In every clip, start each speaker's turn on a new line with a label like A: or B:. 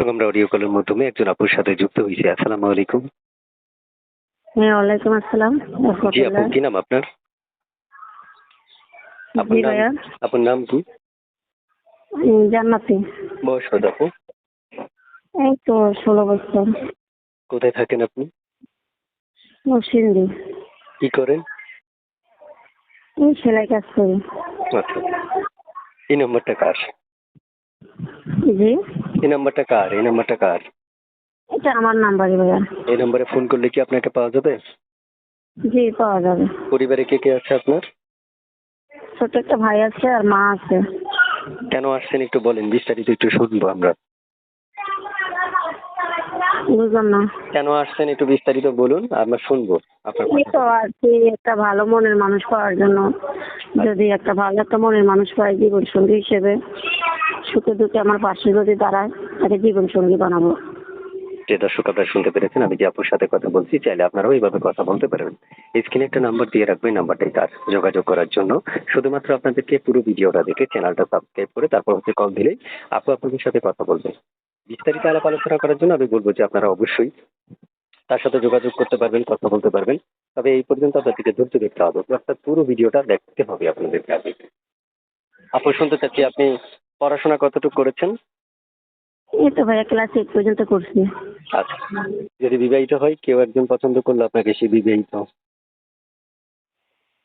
A: দর্শক, আমরা অডিও কলের মাধ্যমে একজন আপুর সাথে যুক্ত হয়েছি। আসসালামু আলাইকুম।
B: হ্যাঁ, ওয়ালাইকুম আসসালাম
A: জি আপু,
B: রহমতুল্লাহ।
A: কি নাম আপনার?
B: জি
A: আপনার নাম
B: ভাইয়া।
A: আপনার নাম কি?
B: জান্নাতি।
A: বয়স কত আপু?
B: এই তো 16 বছর।
A: কোথায় থাকেন আপনি?
B: নরসিংদী।
A: কি করেন?
B: এই সেলাই কাজ করি।
A: আচ্ছা, এই নাম্বারটা কার?
B: জি,
A: এই নাম্বারটা কার? এই নাম্বারটা কার?
B: এটা আমার নাম্বারই ভাইয়া।
A: এই নাম্বারে ফোন করলে কি আপনাকে পাওয়া যাবে?
B: জি, পাওয়া যাবে।
A: পরিবারে কে কে আছে আপনার?
B: ছোট একটা ভাই আছে আর মা আছে।
A: কেন আসছেন একটু বলেন, বিস্তারিত একটু শুনবো আমরা।
B: বুঝলাম না।
A: কেন আসছেন একটু বিস্তারিত বলুন, আমরা শুনবো আপনার
B: এই
A: কথা।
B: তো আর কি, একটা ভালো মনের মানুষ পাওয়ার জন্য। যদি একটা ভালো একটা মনের মানুষ পাই জীবন সঙ্গী হিসেবে, সুখে দুঃখে আমার পাশে যদি দাঁড়ায়, তাকে জীবন সঙ্গী বানাবো।
A: যে দর্শক, আপনারা শুনতে পেরেছেন, আমি যে আপুর সাথে কথা বলছি, চাইলে আপনারাও এইভাবে কথা বলতে পারবেন। স্ক্রিনে একটা নাম্বার দিয়ে রাখবেন, নাম্বারটাই তার যোগাযোগ করার জন্য। শুধুমাত্র আপনাদেরকে পুরো ভিডিওটা দেখে চ্যানেলটা সাবস্ক্রাইব করে তারপর হচ্ছে কল দিলেই আপু আপনাদের সাথে কথা বলবেন। বিস্তারিত আলাপ আলোচনা করার জন্য আমি বলবো যে আপনারা অবশ্যই তার সাথে যোগাযোগ করতে পারবেন, কথা বলতে পারবেন। তবে এই পর্যন্ত আপনাদেরকে ধৈর্য ধরতে হবে, অর্থাৎ পুরো ভিডিওটা দেখতে হবে আপনাদেরকে আগে। আপু, শুনতে চাচ্ছি আপনি পড়াশোনা কতটুকু করেছেন?
B: এই তো ভাইয়া ক্লাস 8 পর্যন্ত করছি।
A: আচ্ছা, যদি বিবাহিত হয়, কেউ একজন পছন্দ করলো আপনাকে, সে বিবাহিত,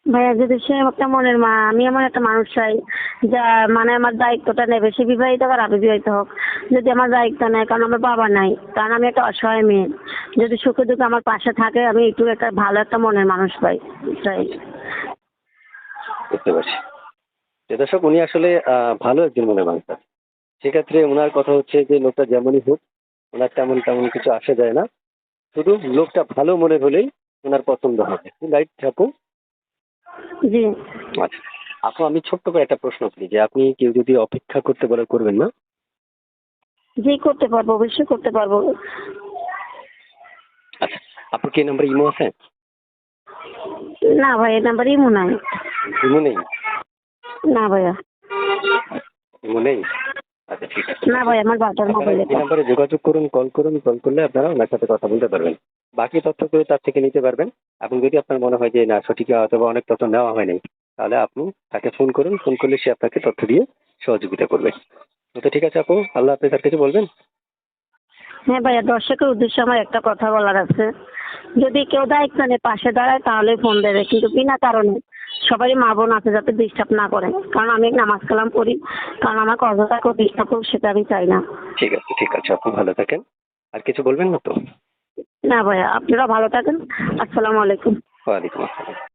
B: ভাইয়া যদি সে একটা মনের মা, আমি এমন একটা মানুষ চাই যা মানে আমার দায়িত্বটা নেবে, সে বিবাহিত হোক আর আমি বিবাহিত হোক, যদি আমার দায়িত্ব নেয়, কারণ আমার বাবা নাই, কারণ আমি একটা অসহায় মেয়ে, যদি সুখে দুঃখে আমার পাশে থাকে, আমি একটু একটা ভালো একটা মনের মানুষ পাই চাই।
A: বুঝতে পারছি। যে দর্শক, উনি আসলে ভালো একজন মনের মানুষ আছে। সেক্ষেত্রে ওনার কথা হচ্ছে যে লোকটা যেমনই হোক, ওনার তেমন তেমন কিছু আসে যায় না। শুধু লোকটা ভালো মনের হলেই ওনার পছন্দ হবে। রাইট আপু?
B: জি।
A: আচ্ছা আপু, আমি ছোট্ট করে একটা প্রশ্ন করি, যে আপনি কেউ যদি অপেক্ষা করতে বলে করবেন না?
B: জি, করতে পারবো, অবশ্যই করতে পারবো।
A: আচ্ছা, আপনার কি নাম্বার ইমো আছে?
B: না ভাই, এই নাম্বারই মনে হয়।
A: ইমো নেই?
B: না ভাইয়া।
A: ইমো নেই? আচ্ছা, ঠিক আছে।
B: না ভাই, আমার বাটার
A: আপনারা
B: মোবাইল
A: এই
B: এটা।
A: নাম্বারে যোগাযোগ করুন, কল করুন, কল করলে আপনারা ওনার সাথে কথা বলতে পারবেন। বাকি তথ্যগুলো তার থেকে নিতে পারবেন। এবং যদি আপনার মনে হয় যে না, সঠিক অথবা অনেক তথ্য নেওয়া হয়নি, তাহলে আপনি তাকে ফোন করুন, ফোন করলে সে আপনাকে তথ্য দিয়ে সহযোগিতা করবে। তো ঠিক আছে আপু, আল্লাহ হাফেজ। আর কিছু বলবেন?
B: হ্যাঁ ভাইয়া, দর্শকের উদ্দেশ্যে আমার একটা কথা বলার আছে। যদি কেউ দায়িত্ব নিয়ে পাশে দাঁড়ায় তাহলে ফোন দেবে, কিন্তু বিনা কারণে সবারই মা বোন আছে, যাতে ডিস্টার্ব না করে, কারণ আমি নামাজ কালাম পড়ি, কারণ আমার কজনটা কেউ ডিস্টার্ব করুক সেটা আমি চাই না।
A: ঠিক আছে, ঠিক আছে আপু, ভালো থাকেন। আর কিছু বলবেন না তো?
B: না ভাইয়া, আপনারা ভালো থাকেন। আসসালামু আলাইকুম।
A: ওয়ালাইকুম আসসালাম।